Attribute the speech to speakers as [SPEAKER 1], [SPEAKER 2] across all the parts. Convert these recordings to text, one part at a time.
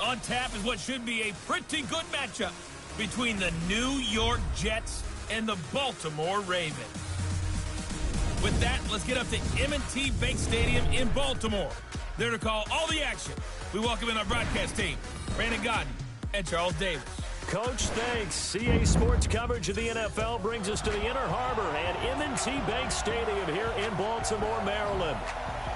[SPEAKER 1] On tap is what should be a pretty good matchup between the New York Jets and the Baltimore Ravens. With that, let's get up to M&T Bank Stadium in Baltimore. There to call all the action, we welcome in our broadcast team, Brandon Godden and Charles Davis.
[SPEAKER 2] Coach, thanks. CA Sports coverage of the NFL brings us to the Inner Harbor and M&T Bank Stadium here in Baltimore, Maryland.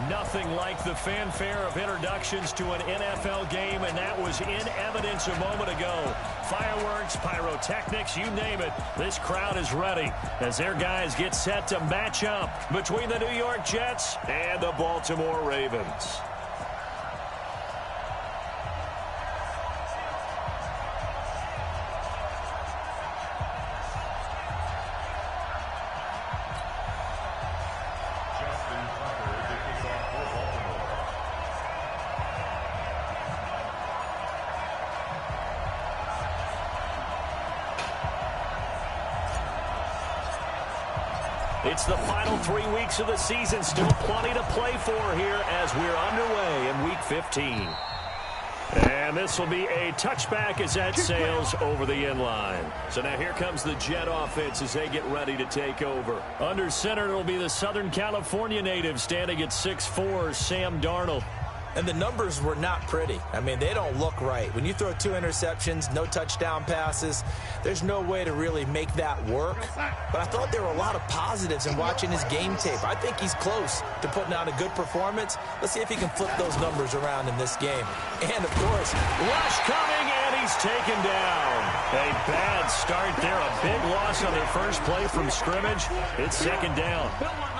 [SPEAKER 2] Nothing like the fanfare of introductions to an NFL game, and that was in evidence a moment ago. Fireworks, pyrotechnics, you name it. This crowd is ready as their guys get set to match up between the New York Jets and the Baltimore Ravens. It's the final 3 weeks of the season. Still plenty to play for here as we're underway in Week 15. And this will be a touchback as that sails over the end line. So now here comes the Jet offense as they get ready to take over. Under center, it'll be the Southern California native standing at 6'4", Sam Darnold.
[SPEAKER 3] And the numbers were not pretty. I mean, they don't look right. When you throw 2 interceptions, no touchdown passes, there's no way to really make that work. But I thought there were a lot of positives in watching his game tape. I think he's close to putting out a good performance. Let's see if he can flip those numbers around in this game. And, of course,
[SPEAKER 2] rush coming, and he's taken down. A bad start there. A big loss on their first play from scrimmage. It's second down.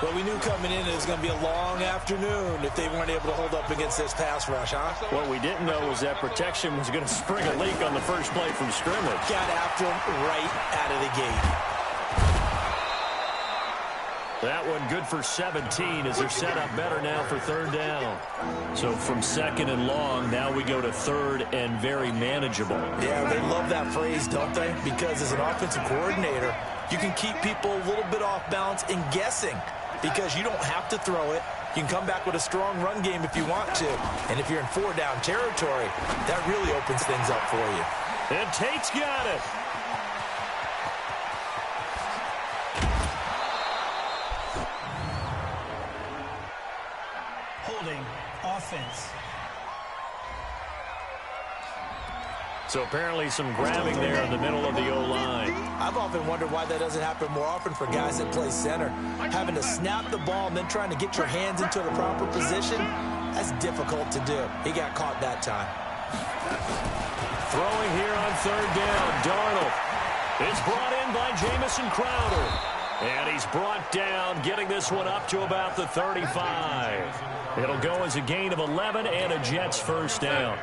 [SPEAKER 3] Well, we knew coming in it was going to be a long afternoon if they weren't able to hold up against this pass rush, huh?
[SPEAKER 2] What we didn't know was that protection was going to spring a leak on the first play from scrimmage.
[SPEAKER 3] Got after him right out of the gate.
[SPEAKER 2] That one good for 17 as they're set up better now for third down. So from second and long, now we go to third and very manageable.
[SPEAKER 3] Yeah, they love that phrase, don't they? Because as an offensive coordinator, you can keep people a little bit off balance and guessing because you don't have to throw it. You can come back with a strong run game if you want to. And if you're in 4-down territory, that really opens things up for you.
[SPEAKER 2] And Tate's got it.
[SPEAKER 4] Holding offense.
[SPEAKER 2] So apparently some grabbing there in the middle of the O-line.
[SPEAKER 3] I've often wondered why that doesn't happen more often for guys that play center. Having to snap the ball and then trying to get your hands into the proper position, that's difficult to do. He got caught that time.
[SPEAKER 2] Throwing here on third down, Darnold. It's brought in by Jamison Crowder. And he's brought down, getting this one up to about the 35. It'll go as a gain of 11 and a Jets first down.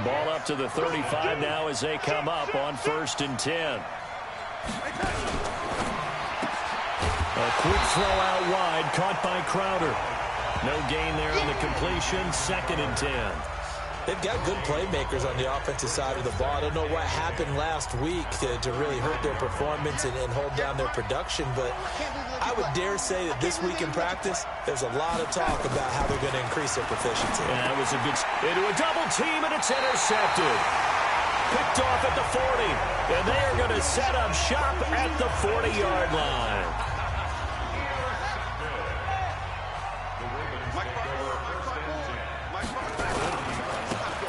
[SPEAKER 2] Ball up to the 35 now as they come up on 1st and 10. A quick throw out wide, caught by Crowder. No gain there on the completion, 2nd and 10.
[SPEAKER 3] They've got good playmakers on the offensive side of the ball. I don't know what happened last week to really hurt their performance and hold down their production, but I would dare say that this week in practice, there's a lot of talk about how they're going to increase their proficiency.
[SPEAKER 2] Yeah, that was a good into a double team, and it's intercepted. Picked off at the 40, and they are going to set up shop at the 40-yard line.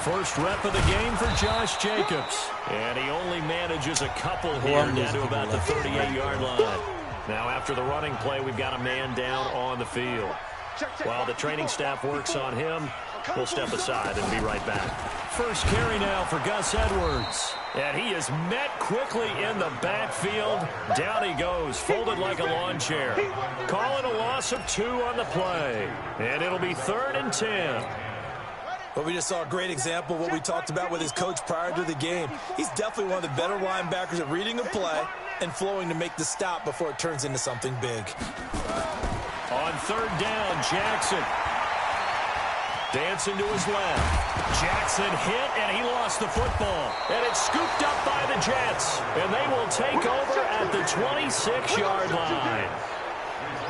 [SPEAKER 2] First rep of the game for Josh Jacobs. And he only manages a couple here down to about the 38-yard line. Now after the running play, we've got a man down on the field. While the training staff works on him, we'll step aside and be right back. First carry now for Gus Edwards. And he is met quickly in the backfield. Down he goes, folded like a lawn chair. Calling a loss of 2 on the play. And it'll be 3rd and 10.
[SPEAKER 3] Well, we just saw a great example of what we talked about with his coach prior to the game. He's definitely one of the better linebackers at reading a play and flowing to make the stop before it turns into something big.
[SPEAKER 2] On 3rd down, Jackson. Dancing to his left. Jackson hit, and he lost the football. And it's scooped up by the Jets. And they will take over at the 26-yard line.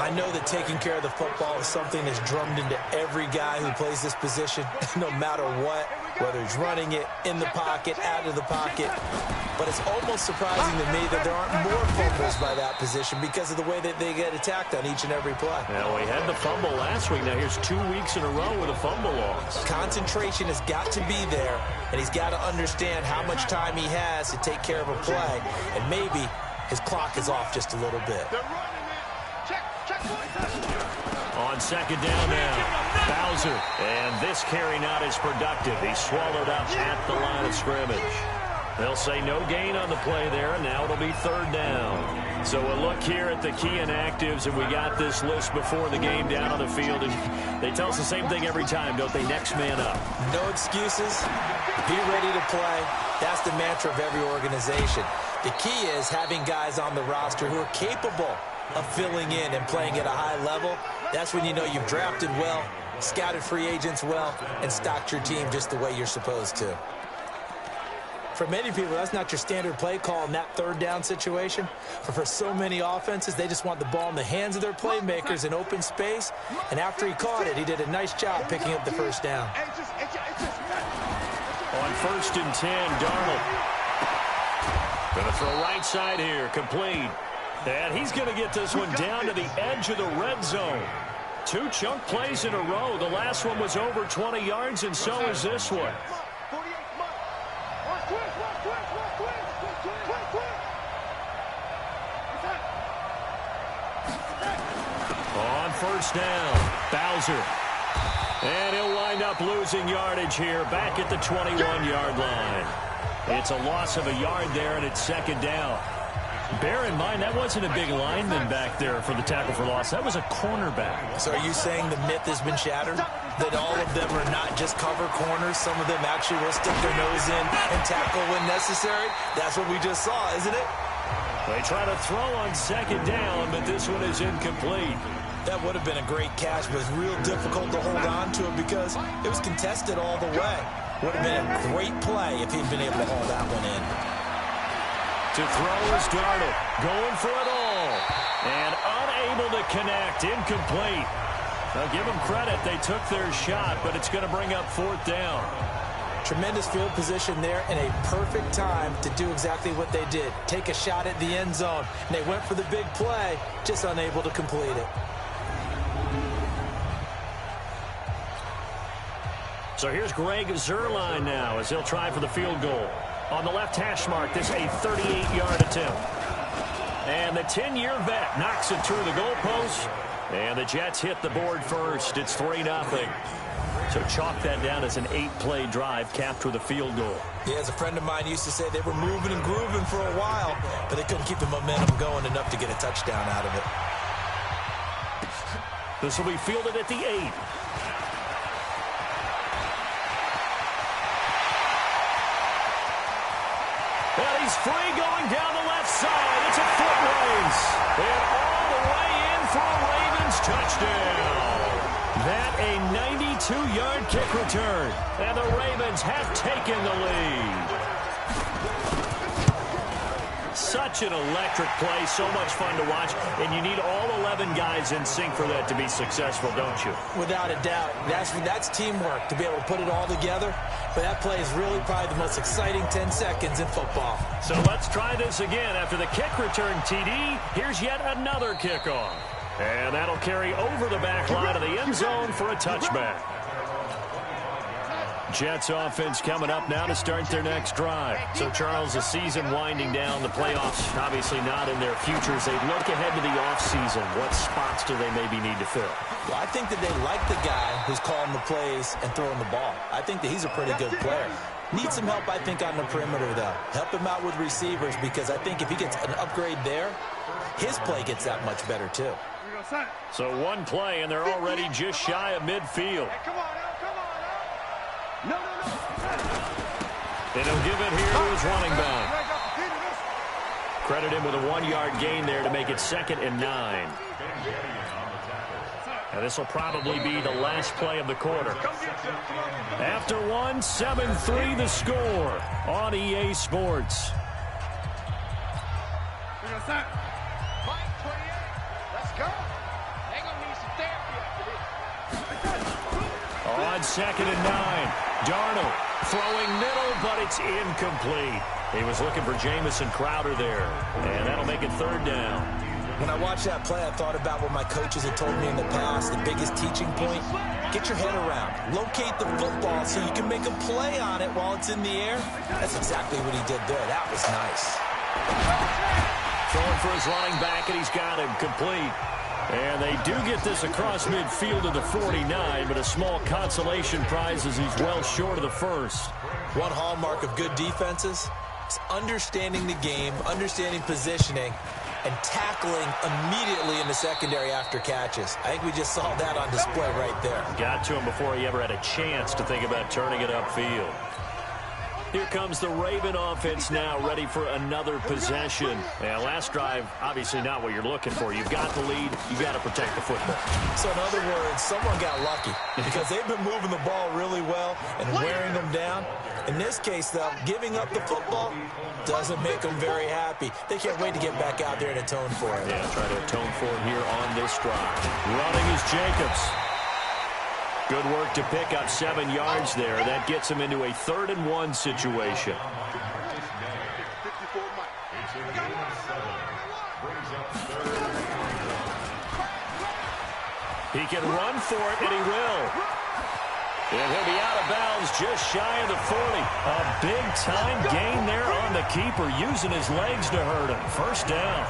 [SPEAKER 3] I know that taking care of the football is something that's drummed into every guy who plays this position, no matter what, whether he's running it, in the pocket, out of the pocket. But it's almost surprising to me that there aren't more fumbles by that position because of the way that they get attacked on each and every play.
[SPEAKER 2] Now, we had the fumble last week. Now, here's 2 weeks in a row with a fumble loss.
[SPEAKER 3] Concentration has got to be there, and he's got to understand how much time he has to take care of a play, and maybe his clock is off just a little bit.
[SPEAKER 2] On second down now, Bowser. And this carry not as productive. He's swallowed up at the line of scrimmage. They'll say no gain on the play there, and now it'll be third down. So we'll look here at the key inactives, and we got this list before the game down on the field. And they tell us the same thing every time, don't they? Next man up.
[SPEAKER 3] No excuses. Be ready to play. That's the mantra of every organization. The key is having guys on the roster who are capable of filling in and playing at a high level. That's when you know you've drafted well, scouted free agents well, and stocked your team just the way you're supposed to. For many people, that's not your standard play call in that third down situation. But for so many offenses, they just want the ball in the hands of their playmakers in open space. And after he caught it, he did a nice job picking up the first down.
[SPEAKER 2] On 1st and 10, Darnold. Gonna throw right side here, complete. And he's going to get this one down to the edge of the red zone. 2 chunk plays in a row. The last one was over 20 yards, and so is this one. On 1st down, Bowser. And he'll wind up losing yardage here back at the 21-yard line. It's a loss of a yard there, and it's second down. Bear in mind, that wasn't a big lineman back there for the tackle for loss. That was a cornerback.
[SPEAKER 3] So are you saying the myth has been shattered? That all of them are not just cover corners? Some of them actually will stick their nose in and tackle when necessary? That's what we just saw, isn't it?
[SPEAKER 2] They try to throw on second down, but this one is incomplete.
[SPEAKER 3] That would have been a great catch, but it's real difficult to hold on to it because it was contested all the way. Would have been a great play if he'd been able to haul that one in.
[SPEAKER 2] To throw is Darnold, going for it all, and unable to connect, incomplete. Now give them credit, they took their shot, but it's going to bring up 4th down.
[SPEAKER 3] Tremendous field position there and a perfect time to do exactly what they did. Take a shot at the end zone, and they went for the big play, just unable to complete it.
[SPEAKER 2] So here's Greg Zuerlein now as he'll try for the field goal. On the left hash mark, this a 38-yard attempt. And the 10-year vet knocks it through the goalpost. And the Jets hit the board first. It's 3-0. So chalk that down as an 8-play drive capped with a field goal.
[SPEAKER 3] Yeah, as a friend of mine used to say, they were moving and grooving for a while, but they couldn't keep the momentum going enough to get a touchdown out of it.
[SPEAKER 2] This will be fielded at the 8. And he's free going down the left side. It's a foot race. And all the way in for a Ravens touchdown. That a 92-yard kick return. And the Ravens have taken the lead. Such an electric play, so much fun to watch, and you need all 11 guys in sync for that to be successful, don't you?
[SPEAKER 3] Without a doubt. That's teamwork to be able to put it all together, but that play is really probably the most exciting 10 seconds in football.
[SPEAKER 2] So let's try this again. After the kick return, TD, here's yet another kickoff. And that'll carry over the back line of the end zone for a touchback. Jets offense coming up now to start their next drive. So, Charles, the season winding down, the playoffs obviously not in their futures. They look ahead to the offseason. What spots do they maybe need to fill?
[SPEAKER 3] Well, I think that they like the guy who's calling the plays and throwing the ball. I think that he's a pretty good player. Needs some help, I think, on the perimeter, though. Help him out with receivers because I think if he gets an upgrade there, his play gets that much better, too.
[SPEAKER 2] So one play, and they're already just shy of midfield. And he'll give it here to his running back. Credit him with a 1-yard gain there to make it 2nd and 9. And this will probably be the last play of the quarter. After one, 7-3 the score on EA Sports.
[SPEAKER 5] Let's go.
[SPEAKER 2] On 2nd and 9, Darnold throwing middle, but it's incomplete. He was looking for Jamison Crowder there, and that'll make it 3rd down.
[SPEAKER 3] When I watched that play, I thought about what my coaches had told me in the past. The biggest teaching point, get your head around. Locate the football so you can make a play on it while it's in the air. That's exactly what he did there. That was nice.
[SPEAKER 2] Throwing for his running back, and he's got him complete. And they do get this across midfield to the 49, but a small consolation prize as he's well short of the first.
[SPEAKER 3] One hallmark of good defenses is understanding the game, understanding positioning, and tackling immediately in the secondary after catches. I think we just saw that on display right there.
[SPEAKER 2] Got to him before he ever had a chance to think about turning it upfield. Here comes the Raven offense now, ready for another possession. And last drive, obviously not what you're looking for. You've got the lead. You've got to protect the football.
[SPEAKER 3] So in other words, someone got lucky because they've been moving the ball really well and wearing them down. In this case, though, giving up the football doesn't make them very happy. They can't wait to get back out there and atone for it.
[SPEAKER 2] Yeah, try to atone for it here on this drive. Running is Jacobs. Good work to pick up 7 yards there. That gets him into a 3rd and 1 situation. He can run for it, and he will. And he'll be out of bounds just shy of the 40. A big-time gain there on the keeper, using his legs to hurt him. 1st down.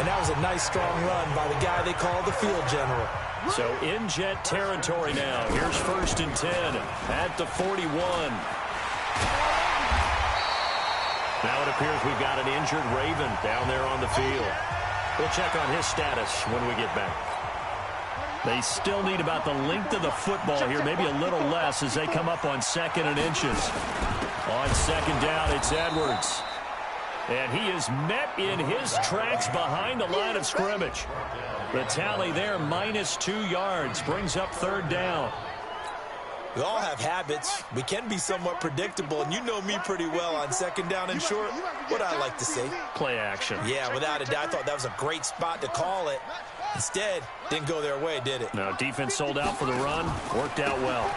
[SPEAKER 3] And that was a nice, strong run by the guy they call the field general.
[SPEAKER 2] So in Jet territory now. Here's 1st and 10 at the 41. Now it appears we've got an injured Raven down there on the field. We'll check on his status when we get back. They still need about the length of the football here, maybe a little less as they come up on 2nd and inches. On 2nd down, it's Edwards. And he is met in his tracks behind the line of scrimmage. The tally there, -2 yards, brings up 3rd down.
[SPEAKER 3] We all have habits. We can be somewhat predictable, and you know me pretty well on 2nd down and short. What I like to see.
[SPEAKER 2] Play action.
[SPEAKER 3] Yeah, without a doubt. I thought that was a great spot to call it. Instead, didn't go their way, did it?
[SPEAKER 2] No, defense sold out for the run. Worked out well.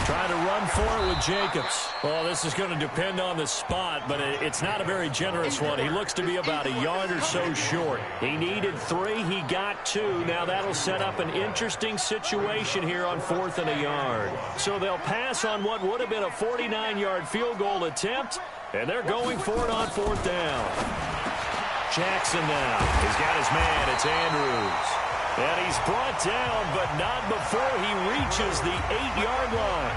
[SPEAKER 2] Trying to run for it with Jacobs. Well, this is going to depend on the spot, but it's not a very generous one. He looks to be about a yard or so short. He needed 3. He got 2. Now that'll set up an interesting situation here on 4th and a yard. So they'll pass on what would have been a 49-yard field goal attempt, and they're going for it on 4th down. Jackson now. He's got his man. It's Andrews. And he's brought down, but not before he reaches the 8-yard line.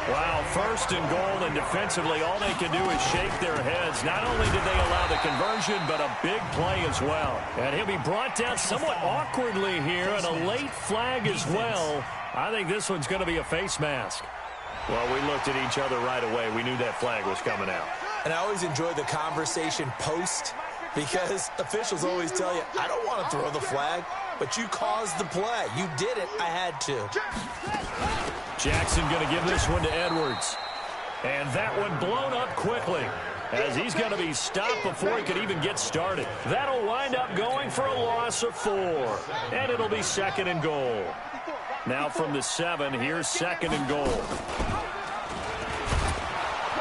[SPEAKER 2] Wow, 1st and goal, and defensively all they can do is shake their heads. Not only did they allow the conversion, but a big play as well. And he'll be brought down somewhat awkwardly here, and a late flag as well. I think this one's going to be a face mask. Well, we looked at each other right away. We knew that flag was coming out.
[SPEAKER 3] And I always enjoy the conversation post, because officials always tell you, I don't want to throw the flag, but you caused the play. You did it. I had to.
[SPEAKER 2] Jackson going to give this one to Edwards. And that one blown up quickly as he's going to be stopped before he could even get started. That'll wind up going for a loss of 4. And it'll be 2nd and goal. Now from the 7, here's 2nd and goal.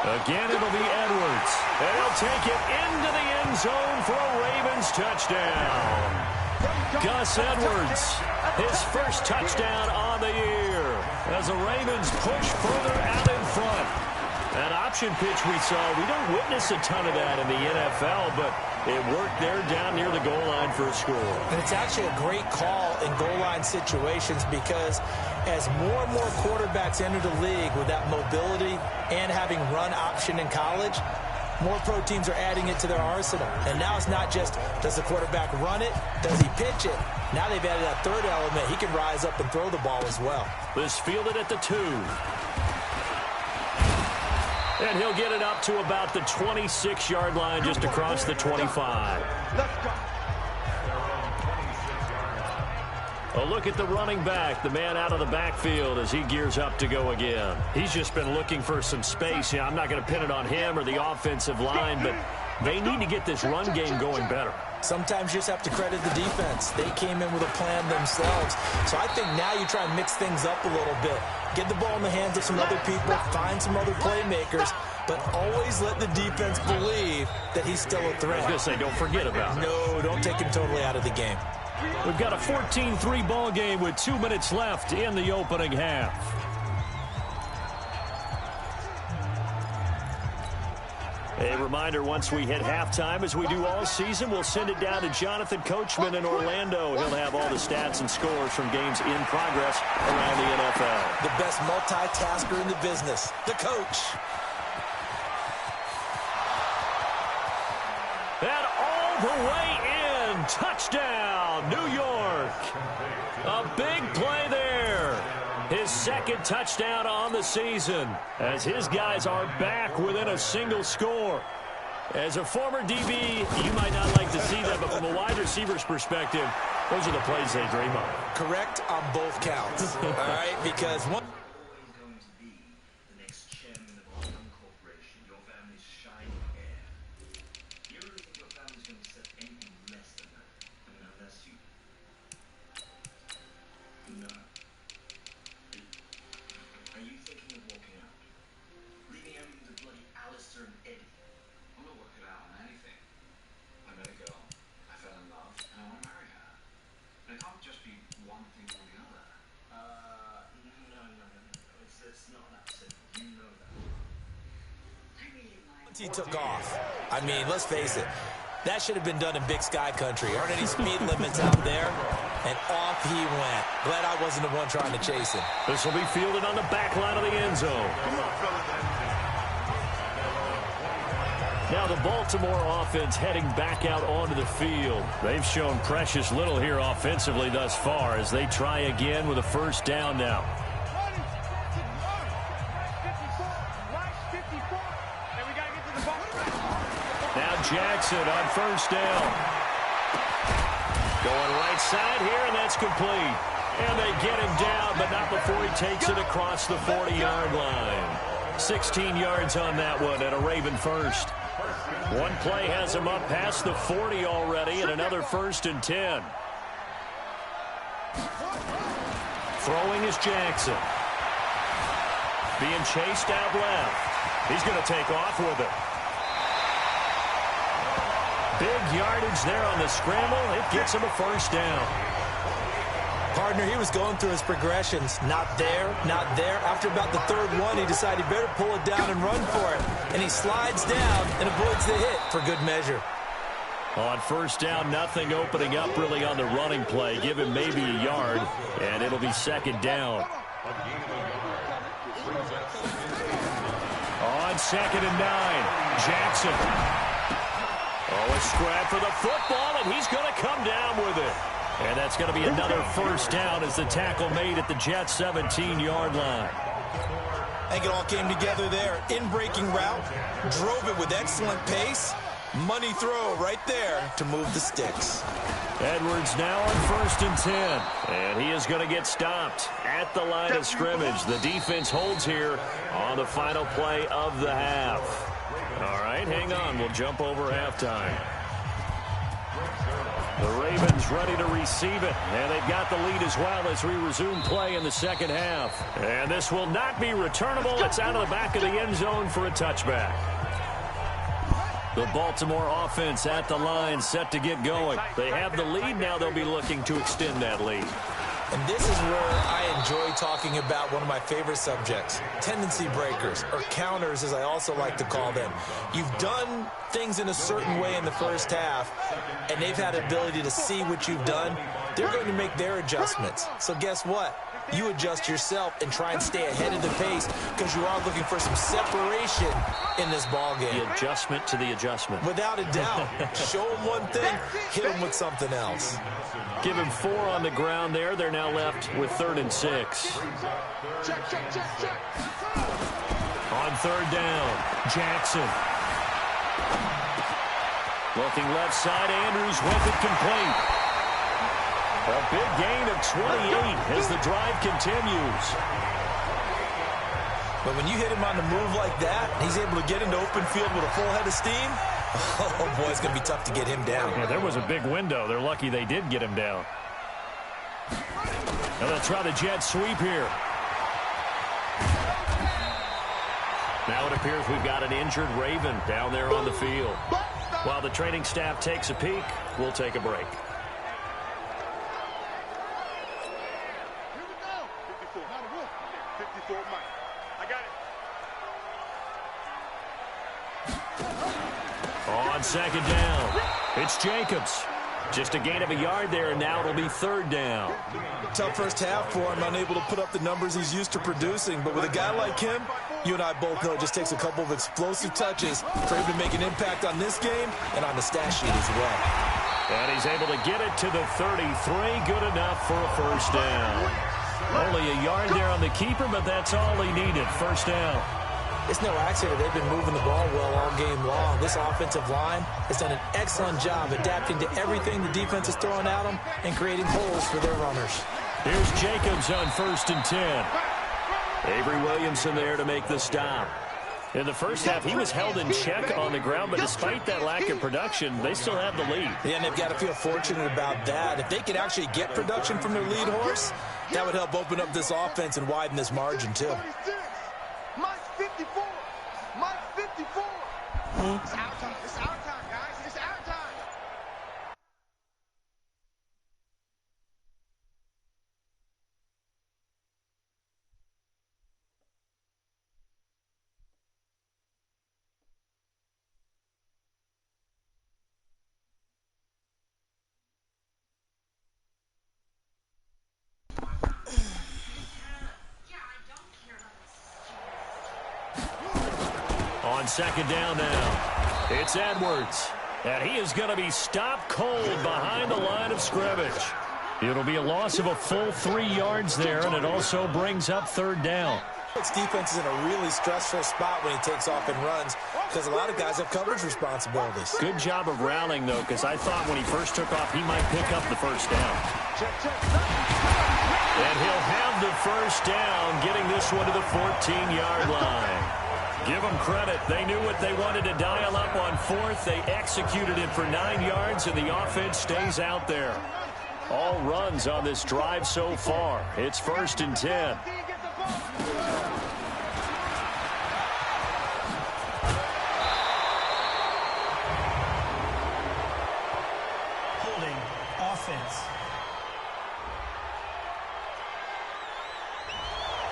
[SPEAKER 2] Again, it'll be Edwards. And he'll take it into the end zone for a Ravens touchdown. Gus Edwards, his first touchdown on the year as the Ravens push further out in front. That option pitch we saw, we don't witness a ton of that in the NFL, but it worked there down near the goal line for a score.
[SPEAKER 3] And it's actually a great call in goal line situations because as more and more quarterbacks enter the league with that mobility and having run option in college, more pro teams are adding it to their arsenal. And now it's not just, does the quarterback run it? Does he pitch it? Now they've added that 3rd element. He can rise up and throw the ball as well.
[SPEAKER 2] This fielded at the 2. And he'll get it up to about the 26-yard line, just across the 25. A look at the running back, the man out of the backfield as he gears up to go again. He's just been looking for some space. Yeah, I'm not going to pin it on him or the offensive line, but they need to get this run game going better.
[SPEAKER 3] Sometimes you just have to credit the defense. They came in with a plan themselves. So I think now you try and mix things up a little bit. Get the ball in the hands of some other people, find some other playmakers, but always let the defense believe that he's still a threat.
[SPEAKER 2] I was going to say, don't forget about it.
[SPEAKER 3] No, don't take him totally out of the game.
[SPEAKER 2] We've got a 14-3 ball game with 2 minutes left in the opening half. A reminder, once we hit halftime, as we do all season, we'll send it down to Jonathan Coachman in Orlando. He'll have all the stats and scores from games in progress around the NFL.
[SPEAKER 3] The best multitasker in the business, the coach.
[SPEAKER 2] And all the way in, touchdown, New York. A big play there. His second touchdown on the season as his guys are back within a single score. As a former DB, you might not like to see that, but from a wide receiver's perspective, those are the plays they dream of.
[SPEAKER 3] Correct on both counts, all right? Because one... he took off. I mean, let's face it. That should have been done in Big Sky country. Aren't any speed limits out there? And off he went. Glad I wasn't the one trying to chase him.
[SPEAKER 2] This will be fielded on the back line of the end zone. Now the Baltimore offense heading back out onto the field. They've shown precious little here offensively thus far as they try again with a first down now. Jackson on first down. Going right side here, and that's complete. And they get him down, but not before he takes it across the 40-yard line. 16 yards on that one, and a Raven first. One play has him up past the 40 already, and another 1st and 10. Throwing is Jackson. Being chased out left. He's going to take off with it. Big yardage there on the scramble. It gets him a first down.
[SPEAKER 3] Partner, he was going through his progressions. Not there, not there. After about the 3rd one, he decided he better pull it down and run for it. And he slides down and avoids the hit for good measure.
[SPEAKER 2] On first down, nothing opening up really on the running play. Give him maybe a yard, and it'll be 2nd down. On 2nd and 9, Jackson. Oh, a scrap for the football, and he's going to come down with it. And that's going to be another first down as the tackle made at the Jets' 17-yard line.
[SPEAKER 3] I think it all came together there. In-breaking route, drove it with excellent pace. Money throw right there to move the sticks.
[SPEAKER 2] Edwards now on 1st and 10. And he is going to get stopped at the line of scrimmage. The defense holds here on the final play of the half. All right, hang on. We'll jump over halftime. The Ravens ready to receive it, and they've got the lead as well as we resume play in the second half. And this will not be returnable. It's out of the back of the end zone for a touchback. The Baltimore offense at the line, set to get going. They have the lead. Now they'll be looking to extend that lead.
[SPEAKER 3] And this is where I enjoy talking about one of my favorite subjects, tendency breakers, or counters as I also like to call them. You've done things in a certain way in the first half, and they've had the ability to see what you've done. They're going to make their adjustments. So guess what? You adjust yourself and try and stay ahead of the pace because you are looking for some separation in this ball game.
[SPEAKER 2] The adjustment to the adjustment.
[SPEAKER 3] Without a doubt. Show them one thing, hit them with something else.
[SPEAKER 2] Give him 4 on the ground there. They're now left with 3rd and 6. On 3rd down, Jackson. Looking left side, Andrews with it complete. A big gain of 28 as the drive continues.
[SPEAKER 3] But when you hit him on the move like that, he's able to get into open field with a full head of steam. Oh, boy, it's going to be tough to get him down.
[SPEAKER 2] Yeah, there was a big window. They're lucky they did get him down. Now they'll try the jet sweep here. Now it appears we've got an injured Raven down there on the field. While the training staff takes a peek, we'll take a break. On second down, it's Jacobs. Just a gain of a yard there, and now it'll be third down.
[SPEAKER 3] Tough first half for him, unable to put up the numbers he's used to producing. But with a guy like him, you and I both know it just takes a couple of explosive touches for him to make an impact on this game and on the stat sheet as well.
[SPEAKER 2] And he's able to get it to the 33. Good enough for a first down. Only a yard there on the keeper, but that's all he needed. First down.
[SPEAKER 3] It's no accident they've been moving the ball well all game long. This offensive line has done an excellent job adapting to everything the defense is throwing at them and creating holes for their runners.
[SPEAKER 2] Here's Jacobs on 1st and 10. Avery Williamson there to make the stop. In the first half, he was held in check on the ground, but despite that lack of production, they still have the lead.
[SPEAKER 3] Yeah, and they've got to feel fortunate about that. If they could actually get production from their lead horse, that would help open up this offense and widen this margin, too.
[SPEAKER 5] It's our time. It's our time, guys. It's our time.
[SPEAKER 2] On second down now, it's Edwards. And he is going to be stopped cold behind the line of scrimmage. It'll be a loss of a full 3 yards there, and it also brings up third down.
[SPEAKER 3] This defense is in a really stressful spot when he takes off and runs because a lot of guys have coverage responsibilities.
[SPEAKER 2] Good job of rallying, though, because I thought when he first took off, he might pick up the first down. And he'll have the first down, getting this one to the 14-yard line. Give them credit. They knew what they wanted to dial up on 4th. They executed it for 9 yards, and the offense stays out there. All runs on this drive so far. It's 1st and 10.
[SPEAKER 4] Holding offense.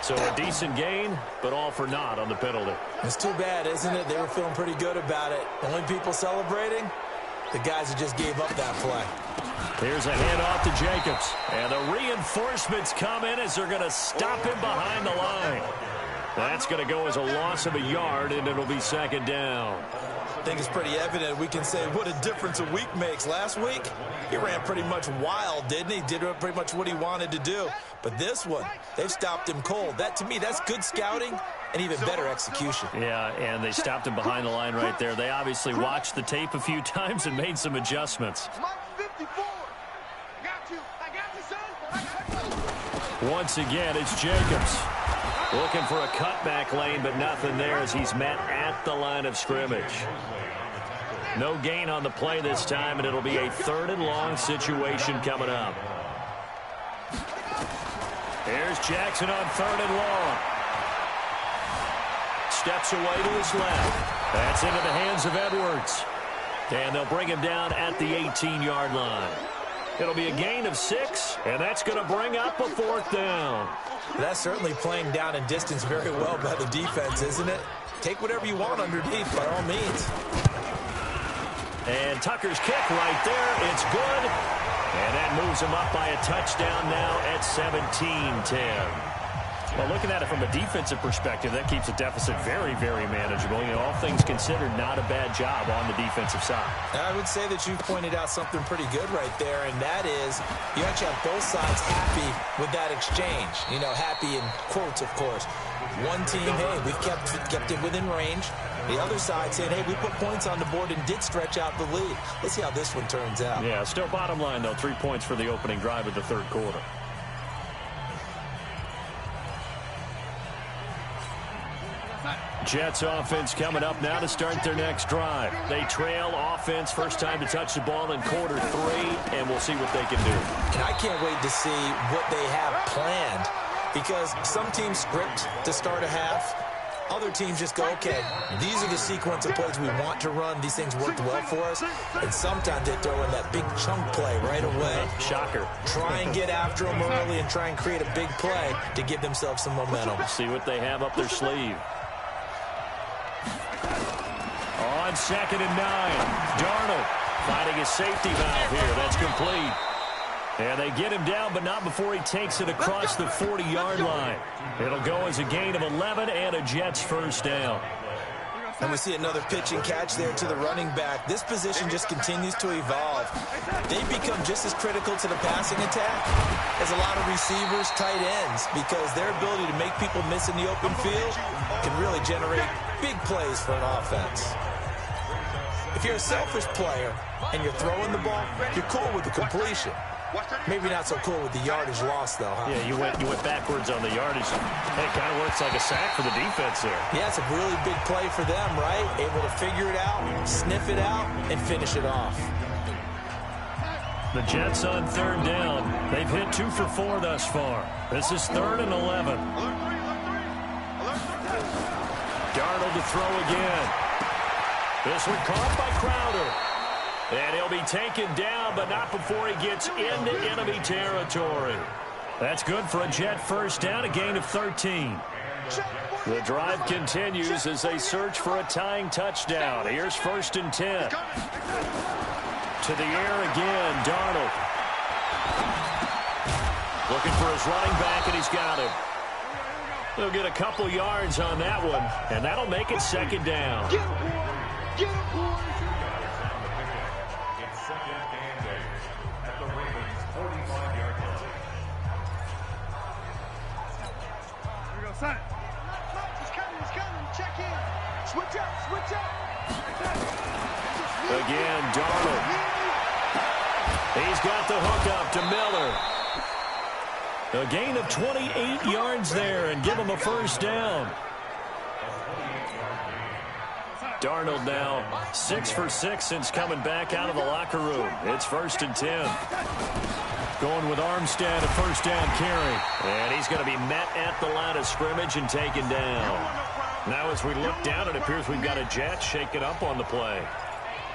[SPEAKER 2] So a decent gain, but all for naught on the penalty.
[SPEAKER 3] It's too bad, isn't it? They were feeling pretty good about it. The only people celebrating, the guys who just gave up that play.
[SPEAKER 2] Here's a handoff to Jacobs. And the reinforcements come in as they're going to stop him behind the line. That's going to go as a loss of a yard, and it'll be second down.
[SPEAKER 3] I think it's pretty evident. We can say what a difference a week makes. Last week, he ran pretty much wild, didn't he? Did pretty much what he wanted to do. But this one, they've stopped him cold. That, to me, that's good scouting and even better execution.
[SPEAKER 2] Yeah, and they stopped him behind the line right there. They obviously watched the tape a few times and made some adjustments. Once again, it's Jacobs. Looking for a cutback lane, but nothing there as he's met at the line of scrimmage. No gain on the play this time, and it'll be a 3rd and long situation coming up. Here's Jackson on 3rd and long. Steps away to his left. That's into the hands of Edwards. And they'll bring him down at the 18-yard line. It'll be a gain of 6, and that's going to bring up a 4th down.
[SPEAKER 3] That's certainly playing down in distance very well by the defense, isn't it? Take whatever you want underneath, by all means.
[SPEAKER 2] And Tucker's kick right there. It's good. And that moves him up by a touchdown now at 17-10. Well, looking at it from a defensive perspective, that keeps the deficit very, very manageable. You know, all things considered, not a bad job on the defensive side.
[SPEAKER 3] I would say that you've pointed out something pretty good right there, and that is you actually have both sides happy with that exchange. You know, happy in quotes, of course. One team, hey, we've kept it within range. The other side saying, hey, we put points on the board and did stretch out the lead. Let's see how this one turns out.
[SPEAKER 2] Yeah, still bottom line, though, 3 points for the opening drive of the third quarter. Jets offense coming up now to start their next drive. They trail offense, first time to touch the ball in quarter 3, and we'll see what they can do.
[SPEAKER 3] And I can't wait to see what they have planned, because some teams script to start a half. Other teams just go, okay, these are the sequence of plays we want to run. These things worked well for us. And sometimes they throw in that big chunk play right away.
[SPEAKER 2] Shocker. Try
[SPEAKER 3] and get after them early and try and create a big play to give themselves some momentum.
[SPEAKER 2] See what they have up their sleeve. On 2nd and 9, Darnold finding a safety valve here. That's complete. And they get him down, but not before he takes it across the 40-yard line. It'll go as a gain of 11 and a Jets first down.
[SPEAKER 3] And we see another pitch and catch there to the running back. This position just continues to evolve. They become just as critical to the passing attack as a lot of receivers, tight ends, because their ability to make people miss in the open field can really generate big plays for an offense. If you're a selfish player and you're throwing the ball, you're cool with the completion. Maybe not so cool with the yardage loss, though, huh?
[SPEAKER 2] Yeah, you went backwards on the yardage. Hey, it kind of works like a sack for the defense there.
[SPEAKER 3] Yeah, it's a really big play for them, right? Able to figure it out, sniff it out, and finish it off.
[SPEAKER 2] The Jets on 3rd down. They've hit 2 for 4 thus far. This is 3rd and 11. Darnold to throw again. This one caught by Crowder. And he'll be taken down, but not before he gets into enemy territory. That's good for a Jet first down, a gain of 13. The drive continues as they search for a tying touchdown. Here's 1st and 10. To the air again, Darnold. Looking for his running back, and he's got him. He'll get a couple yards on that one, and that'll make it 2nd down. Again, Darnold. He's got the hook up to Miller. A gain of 28 yards there and give him a first down. Darnold now 6 for 6 since coming back out of the locker room. It's 1st and 10. Going with Armstead, a first down carry. And he's going to be met at the line of scrimmage and taken down. Now as we look down, it appears we've got a Jet shaken up on the play.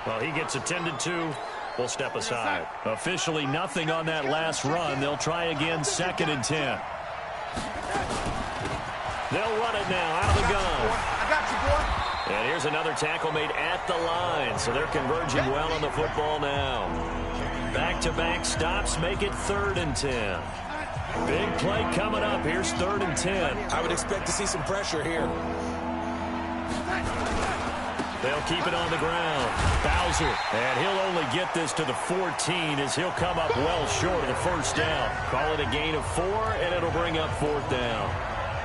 [SPEAKER 2] Well, he gets attended to. We'll step aside. Officially nothing on that last run. They'll try again, 2nd and 10. They'll run it now out of the gun.
[SPEAKER 5] I got you, boy.
[SPEAKER 2] And here's another tackle made at the line. So they're converging well on the football now. Back-to-back stops make it 3rd and 10. Big play coming up. Here's 3rd and 10.
[SPEAKER 3] I would expect to see some pressure here.
[SPEAKER 2] They'll keep it on the ground. Bowser. And he'll only get this to the 14 as he'll come up well short of the first down. Call it a gain of 4, and it'll bring up 4th down.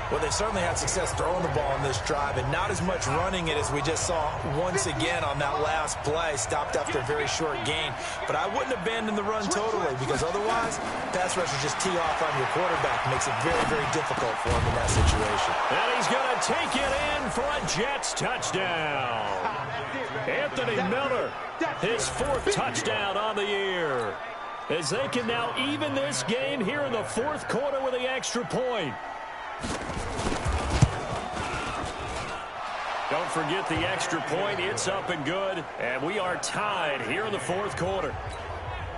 [SPEAKER 3] Well, they certainly had success throwing the ball in this drive, and not as much running it as we just saw once again on that last play. Stopped after a very short gain. But I wouldn't abandon the run totally, because otherwise, pass rushers just tee off on your quarterback. Makes it very, very difficult for him in that situation.
[SPEAKER 2] And he's going to take it in for a Jets touchdown. Anthony Miller, his 4th touchdown on the year. As they can now even this game here in the 4th quarter with the extra point. Don't forget the extra point. It's up and good. And we are tied here in the 4th quarter.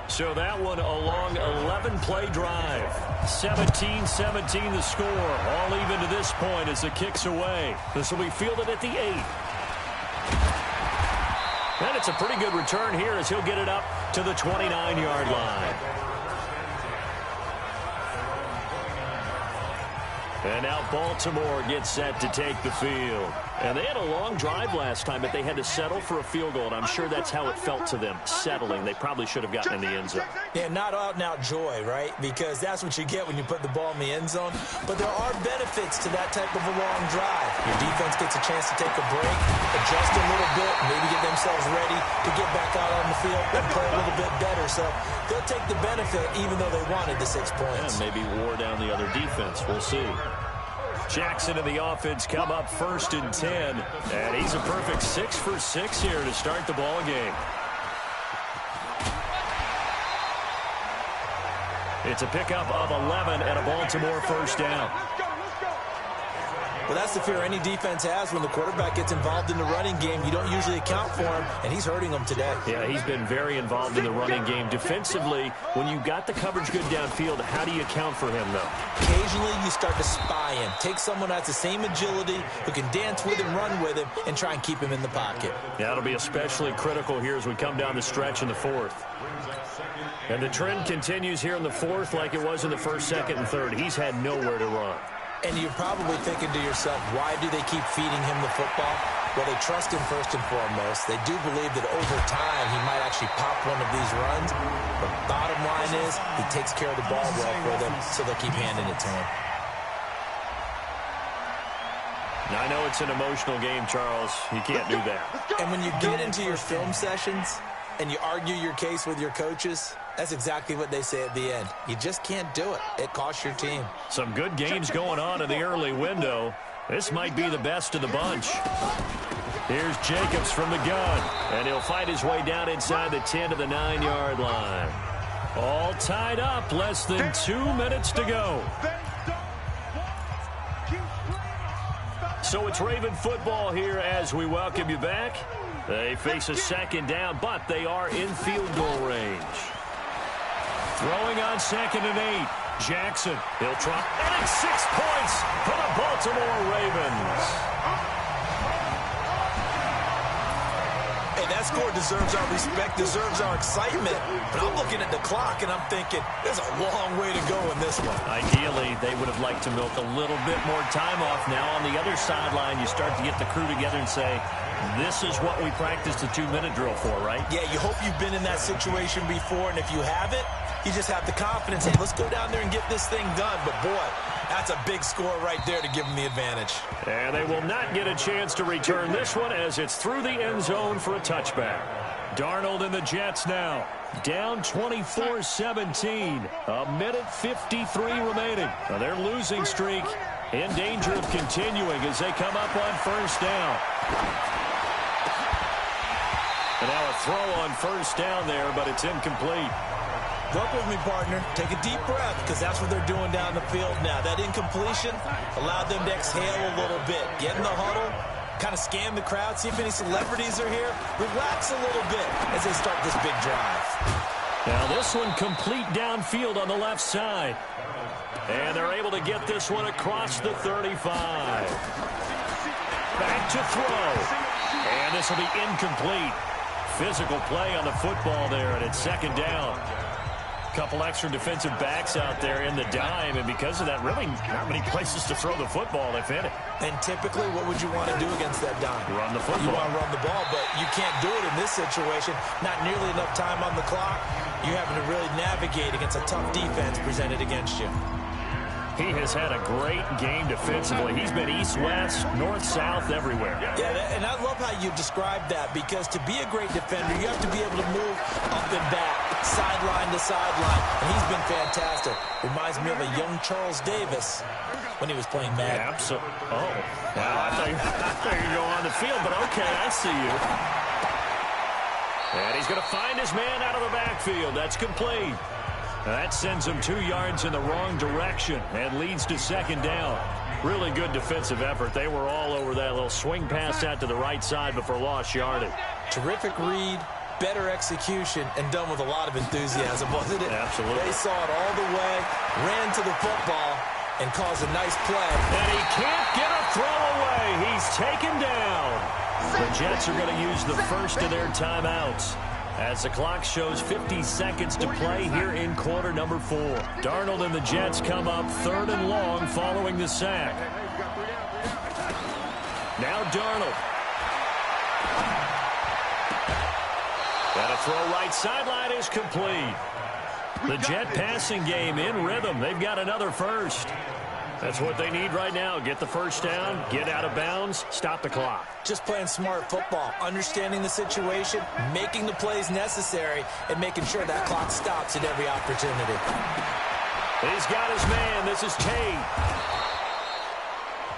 [SPEAKER 2] So that one a long 11-play drive. 17-17 the score. All even to this point as the kick's away. This will be fielded at the 8. And it's a pretty good return here as he'll get it up to the 29-yard line. And now Baltimore gets set to take the field. And they had a long drive last time, but they had to settle for a field goal, and I'm sure that's how it felt to them, settling. They probably should have gotten in the end zone.
[SPEAKER 3] Yeah, not out-and-out joy, right? Because that's what you get when you put the ball in the end zone. But there are benefits to that type of a long drive. Your defense gets a chance to take a break, adjust a little bit, maybe get themselves ready to get back out on the field and play a little bit better. So they'll take the benefit even though they wanted the 6 points.
[SPEAKER 2] And maybe wore down the other defense. We'll see. Jackson and the offense come up 1st and 10. And he's a perfect 6 for 6 here to start the ball game. It's a pickup of 11 and a Baltimore first down.
[SPEAKER 3] Well, that's the fear any defense has when the quarterback gets involved in the running game. You don't usually account for him, and he's hurting them today.
[SPEAKER 2] Yeah, he's been very involved in the running game. Defensively, when you got the coverage good downfield, how do you account for him, though?
[SPEAKER 3] Occasionally, you start to spy him. Take someone who has the same agility, who can dance with him, run with him, and try and keep him in the pocket.
[SPEAKER 2] Yeah, that'll be especially critical here as we come down the stretch in the 4th. And the trend continues here in the 4th like it was in the 1st, 2nd, and 3rd. He's had nowhere to run.
[SPEAKER 3] And you're probably thinking to yourself, why do they keep feeding him the football? Well, they trust him first and foremost. They do believe that over time he might actually pop one of these runs. But bottom line is he takes care of the ball well for them, so they'll keep handing it to him.
[SPEAKER 2] Now, I know it's an emotional game, Charles. You can't do that.
[SPEAKER 3] And when you get into your film sessions and you argue your case with your coaches, that's exactly what they say at the end. You just can't do it. It costs your team.
[SPEAKER 2] Some good games going on in the early window. This might be the best of the bunch. Here's Jacobs from the gun, and he'll fight his way down inside the 10 to the 9-yard line. All tied up, less than 2 minutes to go. So it's Raven football here as we welcome you back. They face a 2nd down, but they are in field goal range. Throwing on 2nd and 8. Jackson, he'll try, and it's 6 points for the Baltimore Ravens.
[SPEAKER 3] Hey, that score deserves our respect, deserves our excitement. But I'm looking at the clock, and I'm thinking, there's a long way to go in this one.
[SPEAKER 2] Ideally, they would have liked to milk a little bit more time off. Now, on the other sideline, you start to get the crew together and say, this is what we practiced the 2-minute drill for, right?
[SPEAKER 3] Yeah, you hope you've been in that situation before, and if you haven't, you just have the confidence, hey, let's go down there and get this thing done. But, boy, that's a big score right there to give them the advantage.
[SPEAKER 2] And they will not get a chance to return this one as it's through the end zone for a touchback. Darnold and the Jets now. Down 24-17. A minute 53 remaining. Now their losing streak in danger of continuing as they come up on 1st down. And now a throw on 1st down there, but it's incomplete.
[SPEAKER 3] Work with me, partner. Take a deep breath, because that's what they're doing down the field now. That incompletion allowed them to exhale a little bit. Get in the huddle, kind of scan the crowd, see if any celebrities are here. Relax a little bit as they start this big drive.
[SPEAKER 2] Now this one complete downfield on the left side. And they're able to get this one across the 35. Back to throw. And this will be incomplete. Physical play on the football there, and it's 2nd down. Couple extra defensive backs out there in the dime, and because of that, really not many places to throw the football if any.
[SPEAKER 3] And typically, what would you want to do against that dime?
[SPEAKER 2] Run the football.
[SPEAKER 3] You want to run the ball, but you can't do it in this situation. Not nearly enough time on the clock. You're having to really navigate against a tough defense presented against you.
[SPEAKER 2] He has had a great game defensively. He's been east-west, north-south, everywhere.
[SPEAKER 3] Yeah, and I love how you described that, because to be a great defender, you have to be able to move up and back, sideline to sideline, and he's been fantastic. Reminds me of a young Charles Davis when he was playing Madden.
[SPEAKER 2] Yeah, absolutely. Oh, wow, I thought you were going on the field, but okay, I see you. And he's going to find his man out of the backfield. That's complete. That sends him 2 yards in the wrong direction and leads to 2nd down. Really good defensive effort. They were all over that little swing pass out to the right side before lost yardage.
[SPEAKER 3] Terrific read, better execution, and done with a lot of enthusiasm, wasn't it?
[SPEAKER 2] Absolutely.
[SPEAKER 3] They saw it all the way, ran to the football, and caused a nice play.
[SPEAKER 2] And he can't get a throw away. He's taken down. The Jets are going to use the first of their timeouts. As the clock shows 50 seconds to play here in quarter number 4. Darnold and the Jets come up 3rd and long following the sack. Now Darnold. And a throw right sideline is complete. The Jet passing game in rhythm. They've got another first. That's what they need right now. Get the first down, get out of bounds, stop the clock.
[SPEAKER 3] Just playing smart football, understanding the situation, making the plays necessary, and making sure that clock stops at every opportunity.
[SPEAKER 2] He's got his man. This is Tate.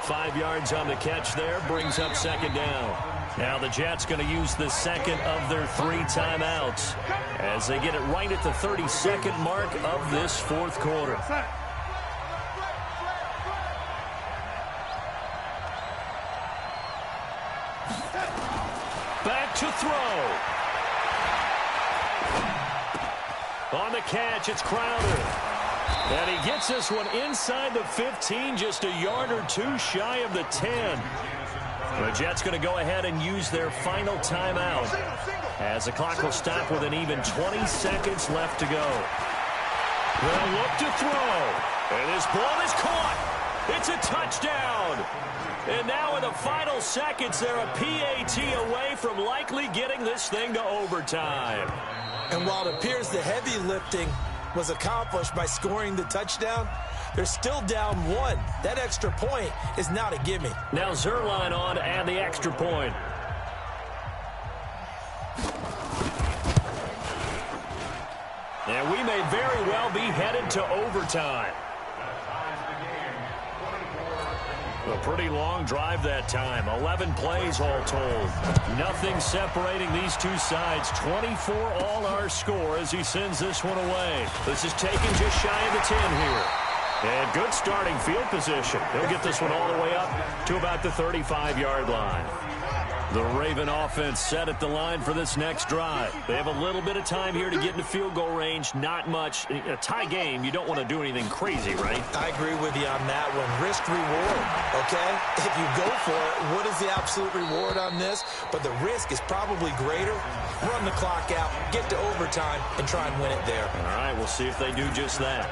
[SPEAKER 2] 5 yards on the catch there, brings up 2nd down. Now the Jets going to use the second of their 3 timeouts as they get it right at the 32nd mark of this 4th quarter. Back to throw. On the catch, it's Crowder. And he gets this one inside the 15, just a yard or 2 shy of the 10. The Jets going to go ahead and use their final timeout as the clock will stop with an even 20 seconds left to go. They'll look to throw. And this ball is caught. It's a touchdown. And now in the final seconds, they're a PAT away from likely getting this thing to overtime.
[SPEAKER 3] And while it appears the heavy lifting was accomplished by scoring the touchdown, they're still down 1. That extra point is not a gimme.
[SPEAKER 2] Now Zerline on to add the extra point. And we may very well be headed to overtime. A pretty long drive that time. 11 plays all told. Nothing separating these two sides. 24 all our score as he sends this one away. This is taken just shy of the 10 here. And good starting field position. He'll get this one all the way up to about the 35-yard line. The Raven offense set at the line for this next drive. They have a little bit of time here to get into field goal range. Not much. In a tie game, you don't want to do anything crazy, right?
[SPEAKER 3] I agree with you on that one. Risk reward, okay? If you go for it, what is the absolute reward on this? But the risk is probably greater. Run the clock out, get to overtime, and try and win it there.
[SPEAKER 2] All right, we'll see if they do just that.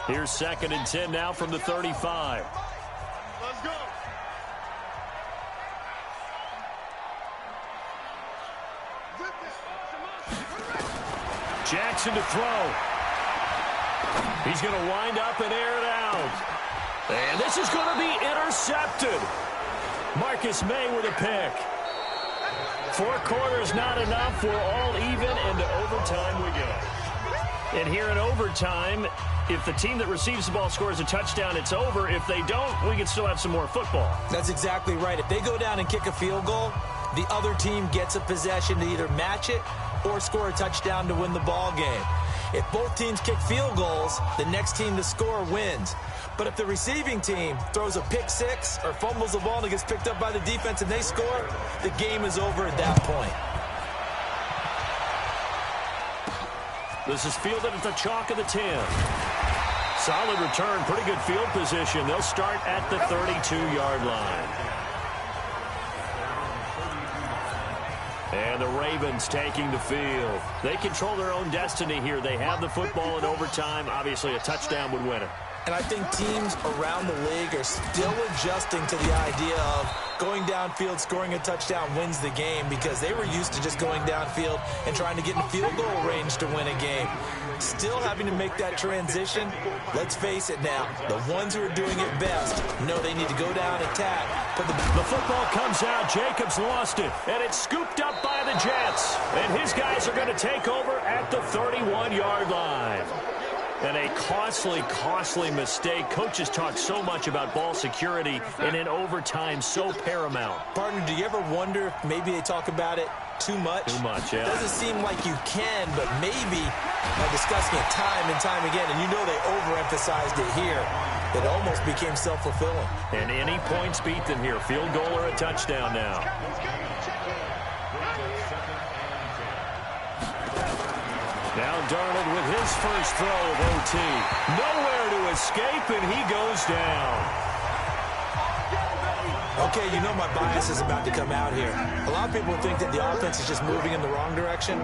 [SPEAKER 2] Here's 2nd and 10 now from the 35.
[SPEAKER 5] Let's go.
[SPEAKER 2] Jackson to throw. He's going to wind up and air it out. And this is going to be intercepted. Marcus May with a pick. 4 quarters not enough. We're all even, and to overtime we go. And here in overtime, if the team that receives the ball scores a touchdown, it's over. If they don't, we can still have some more football.
[SPEAKER 3] That's exactly right. If they go down and kick a field goal, the other team gets a possession to either match it or score a touchdown to win the ball game. If both teams kick field goals, the next team to score wins. But if the receiving team throws a pick six or fumbles the ball and it gets picked up by the defense and they score, the game is over at that point.
[SPEAKER 2] This is fielded at the chalk of the 10. Solid return, pretty good field position. They'll start at the 32-yard line. And the Ravens taking the field. They control their own destiny here. They have the football in overtime. Obviously, a touchdown would win it.
[SPEAKER 3] And I think teams around the league are still adjusting to the idea of going downfield, scoring a touchdown wins the game, because they were used to just going downfield and trying to get in field goal range to win a game. Still having to make that transition. Let's face it now, the ones who are doing it best know they need to go down, attack. But
[SPEAKER 2] the football comes out. Jacobs lost it, and it's scooped up by the Jets. And his guys are going to take over at the 31-yard line. And a costly, costly mistake. Coaches talk so much about ball security, and in overtime, so paramount.
[SPEAKER 3] Partner, do you ever wonder if maybe they talk about it too much?
[SPEAKER 2] Too much, yeah.
[SPEAKER 3] Doesn't seem like you can, but maybe by discussing it time and time again, and you know they overemphasized it here, it almost became self-fulfilling.
[SPEAKER 2] And any points beat them here. Field goal or a touchdown now. Now Darnold with his first throw of OT. Nowhere to escape, and he goes down.
[SPEAKER 3] Okay, you know my bias is about to come out here. A lot of people think that the offense is just moving in the wrong direction.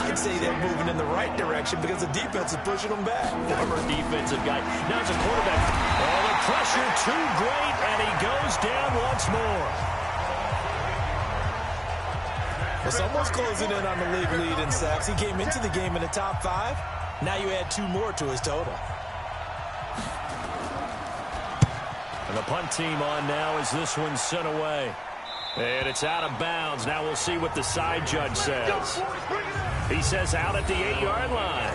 [SPEAKER 3] I'd say they're moving in the right direction because the defense is pushing them back.
[SPEAKER 2] Former defensive guy. Now it's a quarterback. Oh, the pressure too great, and he goes down once more.
[SPEAKER 3] Well, someone's closing in on the league lead in sacks. He came into the game in the top 5. Now you add 2 more to his total.
[SPEAKER 2] And the punt team on now as this one's sent away. And it's out of bounds. Now we'll see what the side judge says. He says out at the 8-yard line.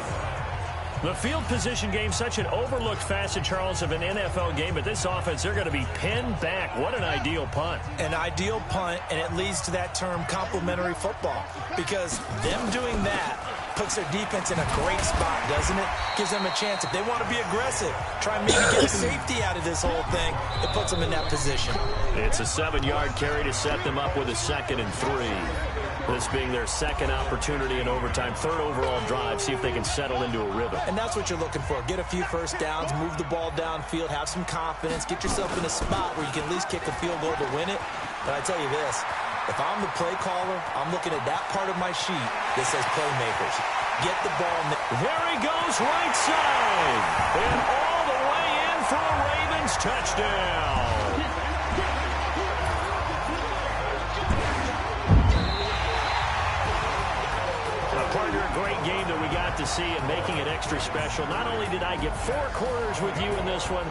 [SPEAKER 2] The field position game, such an overlooked facet, Charles, of an NFL game. But this offense, they're going to be pinned back. What an ideal punt.
[SPEAKER 3] An ideal punt, and it leads to that term complementary football. Because them doing that puts their defense in a great spot, doesn't it? Gives them a chance. If they want to be aggressive, try and maybe get safety out of this whole thing, it puts them in that position.
[SPEAKER 2] It's a 7-yard carry to set them up with a 2nd and 3. This being their second opportunity in overtime, 3rd overall drive. See if they can settle into a rhythm.
[SPEAKER 3] And that's what you're looking for. Get a few first downs, move the ball downfield, have some confidence, get yourself in a spot where you can at least kick a field goal to win it. But I tell you this, if I'm the play caller, I'm looking at that part of my sheet that says playmakers. Get the ball.
[SPEAKER 2] There he goes, right side. And all the way in for a Ravens touchdown. Partner, a great game that we got to see and making it extra special. Not only did I get 4 quarters with you in this one,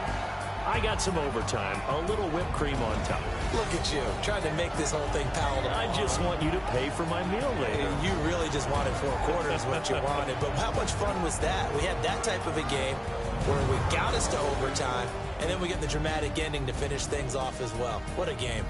[SPEAKER 2] I got some overtime, a little whipped cream on top.
[SPEAKER 3] Look at you, trying to make this whole thing palatable.
[SPEAKER 2] I just want you to pay for my meal later.
[SPEAKER 3] You really just wanted 4 quarters, what you wanted. But how much fun was that? We had that type of a game where we got us to overtime, and then we get the dramatic ending to finish things off as well. What a game.